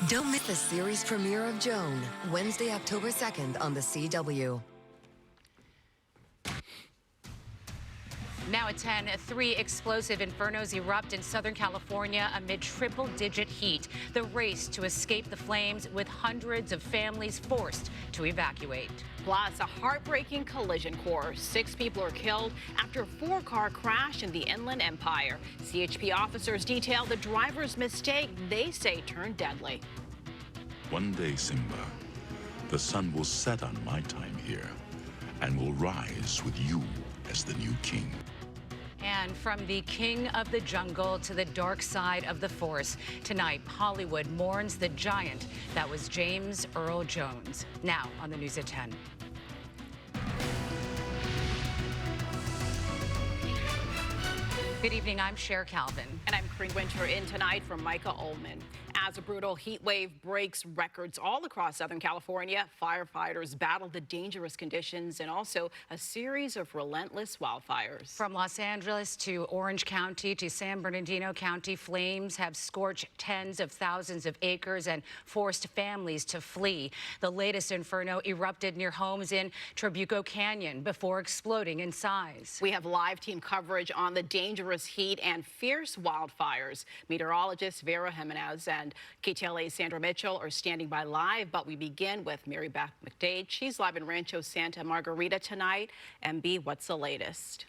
Don't miss the series premiere of Joan, Wednesday, October 2nd on the CW. Now at 10, 3 explosive infernos erupt in Southern California amid triple-digit heat. The race to escape the flames with hundreds of families forced to evacuate. Plus, a heartbreaking collision course. 6 people are killed after a 4-car crash in the Inland Empire. CHP officers detail the driver's mistake they say turned deadly. One day, Simba, the sun will set on my time here and will rise with you as the new king. And from the king of the jungle to the dark side of the force, tonight Hollywood mourns the giant that was James Earl Jones. Now on the News at 10. Good evening, I'm Cher Calvin. And I'm Corinne Winter, in tonight from Micah Ullman. As a brutal heat wave breaks records all across Southern California, firefighters battle the dangerous conditions and also a series of relentless wildfires. From Los Angeles to Orange County to San Bernardino County, flames have scorched tens of thousands of acres and forced families to flee. The latest inferno erupted near homes in Trabuco Canyon before exploding in size. We have live team coverage on the dangerous heat and fierce wildfires. Meteorologist Vera Jimenez and KTLA's Sandra Mitchell are standing by live, but we begin with Mary Beth McDade. She's live in Rancho Santa Margarita tonight. MB, what's the latest?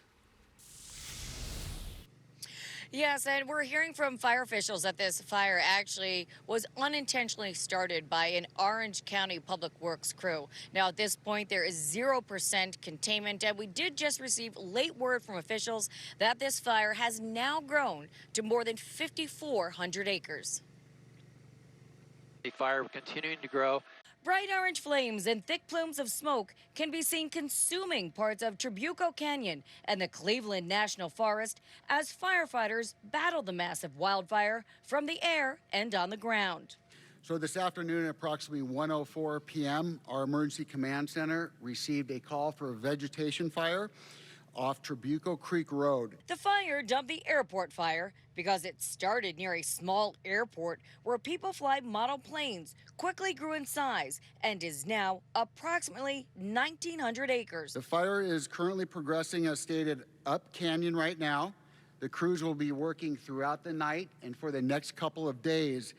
Yes, and we're hearing from fire officials that this fire actually was unintentionally started by an Orange County Public Works crew. Now, at this point, there is 0% containment, and we did just receive late word from officials that this fire has now grown to more than 5,400 acres. The fire continuing to grow. Bright orange flames and thick plumes of smoke can be seen consuming parts of Trabuco Canyon and the Cleveland National Forest as firefighters battle the massive wildfire from the air and on the ground. So this afternoon at approximately 1:04 p.m., our Emergency Command Center received a call for a vegetation fire off Trabuco Creek Road. The fire dubbed the airport fire because it started near a small airport where people fly model planes, quickly grew in size, and is now approximately 1,900 acres. The fire is currently progressing as stated up canyon right now. The crews will be working throughout the night and for the next couple of days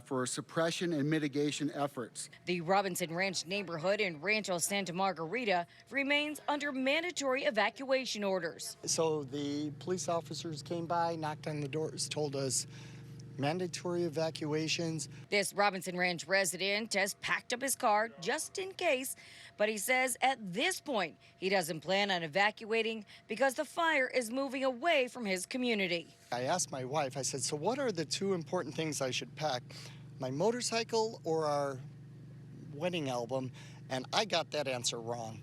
for suppression and mitigation efforts. The Robinson Ranch neighborhood in Rancho Santa Margarita remains under mandatory evacuation orders. So the police officers came by, knocked on the doors, told us mandatory evacuations. This Robinson Ranch resident has packed up his car just in case, but he says at this point he doesn't plan on evacuating because the fire is moving away from his community. I asked my wife, I said, so what are the 2 important things I should pack? My motorcycle or our wedding album? And I got that answer wrong.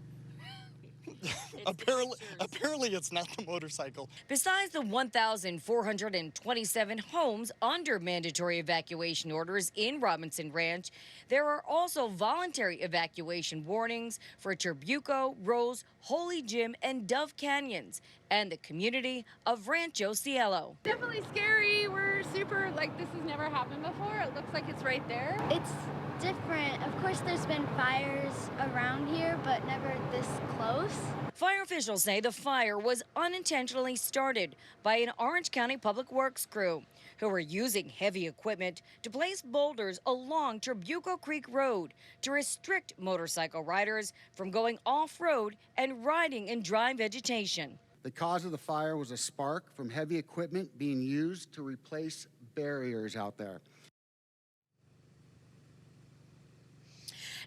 Apparently it's not the motorcycle. Besides the 1,427 homes under mandatory evacuation orders in Robinson Ranch, there are also voluntary evacuation warnings for Trabuco, Rose, Holy Jim, and Dove Canyons, and the community of Rancho Cielo. Definitely scary. We're super, this has never happened before. It looks like it's right there. It's different. Of course, there's been fires around here, but never this close. Fire officials say the fire was unintentionally started by an Orange County Public Works crew who were using heavy equipment to place boulders along Trabuco Creek Road to restrict motorcycle riders from going off-road and riding in dry vegetation. The cause of the fire was a spark from heavy equipment being used to replace barriers out there.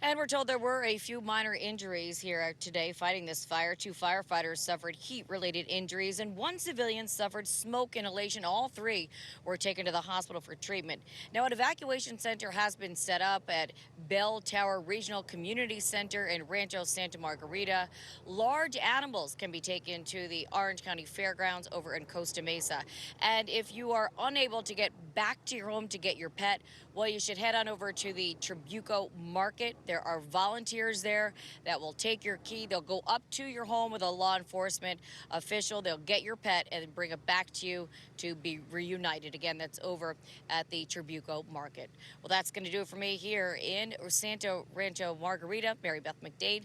And we're told there were a few minor injuries here today fighting this fire. 2 firefighters suffered heat-related injuries and 1 civilian suffered smoke inhalation. All 3 were taken to the hospital for treatment. Now, an evacuation center has been set up at Bell Tower Regional Community Center in Rancho Santa Margarita. Large animals can be taken to the Orange County Fairgrounds over in Costa Mesa. And if you are unable to get back to your home to get your pet, well, you should head on over to the Trabuco Market. There There are volunteers there that will take your key. They'll go up to your home with a law enforcement official. They'll get your pet and bring it back to you to be reunited. Again, that's over at the Trabuco Market. Well, that's going to do it for me here in Santo Rancho Margarita. Mary Beth McDade,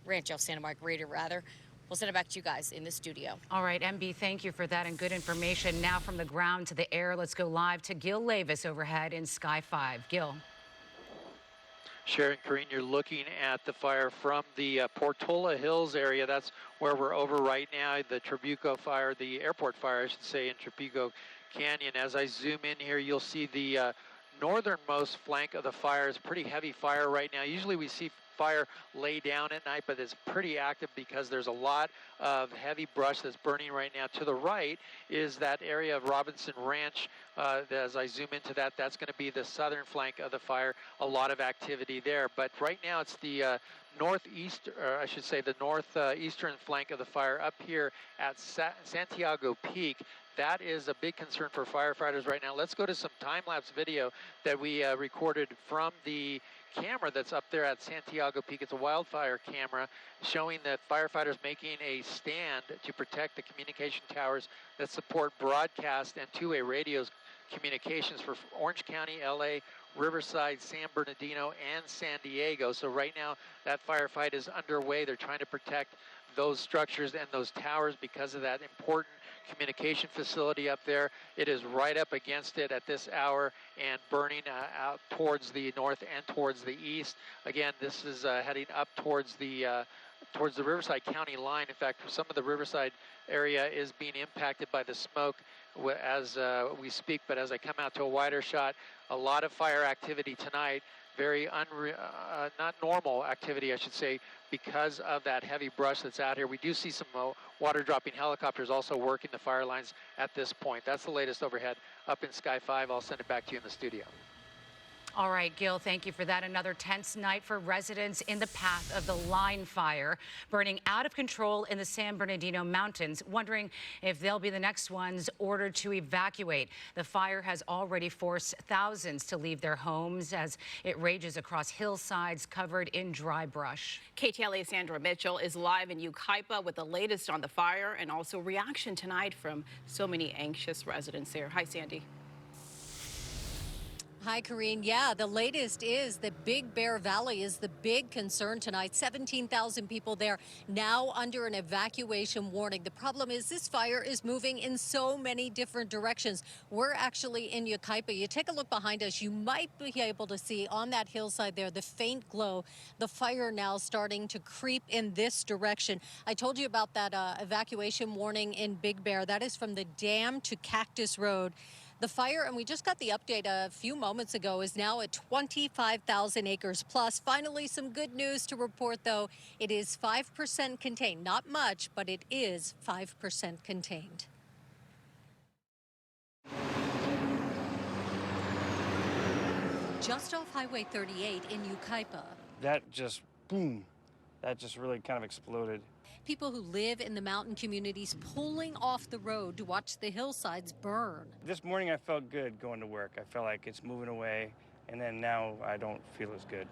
Rancho Santa Margarita, rather. We'll send it back to you guys in the studio. All right, MB, thank you for that and good information. Now from the ground to the air, let's go live to Gil Levis overhead in Sky 5. Gil. Sharon, Karine, you're looking at the fire from the Portola Hills area. That's where we're over right now. The Trabuco fire, the airport fire, I should say, in Trabuco Canyon. As I zoom in here, you'll see the northernmost flank of the fire. It's a pretty heavy fire right now. Usually we see fire lay down at night, but it's pretty active because there's a lot of heavy brush that's burning right now. To the right is that area of Robinson Ranch. As I zoom into that, that's going to be the southern flank of the fire. A lot of activity there, but right now it's the northeast, or I should say the northeastern flank of the fire up here at Santiago Peak. That is a big concern for firefighters right now. Let's go to some time-lapse video that we recorded from the camera that's up there at Santiago Peak. It's a wildfire camera showing that firefighters making a stand to protect the communication towers that support broadcast and two-way radios communications for Orange County, LA, Riverside, San Bernardino, and San Diego. So right now that firefight is underway. They're trying to protect those structures and those towers because of that important communication facility up there. It is right up against it at this hour and burning out towards the north and towards the east. Again, this is heading up towards the Riverside County line. In fact, some of the Riverside area is being impacted by the smoke as we speak, but as I come out to a wider shot, a lot of fire activity tonight. Very not normal activity, I should say, because of that heavy brush that's out here. We do see some water dropping helicopters also working the fire lines at this point. That's the latest overhead up in Sky 5. I'll send it back to you in the studio. All right, Gil, thank you for that. Another tense night for residents in the path of the line fire, burning out of control in the San Bernardino Mountains, wondering if they'll be the next ones ordered to evacuate. The fire has already forced thousands to leave their homes as it rages across hillsides covered in dry brush. KTLA's Sandra Mitchell is live in Yucaipa with the latest on the fire and also reaction tonight from so many anxious residents there. Hi, Sandy. Hi, Karine. Yeah, the latest is that Big Bear Valley is the big concern tonight. 17,000 people there now under an evacuation warning. The problem is this fire is moving in so many different directions. We're actually in Yucaipa. You take a look behind us, you might be able to see on that hillside there the faint glow, the fire now starting to creep in this direction. I told you about that evacuation warning in Big Bear. That is from the dam to Cactus Road. The fire, and we just got the update a few moments ago, is now at 25,000 acres plus. Finally, some good news to report, though. It is 5% contained. Not much, but it is 5% contained. Just off Highway 38 in Yucaipa. That just, boom, that just really kind of exploded. People who live in the mountain communities pulling off the road to watch the hillsides burn. This morning I felt good going to work. I felt like it's moving away, and then now I don't feel as good.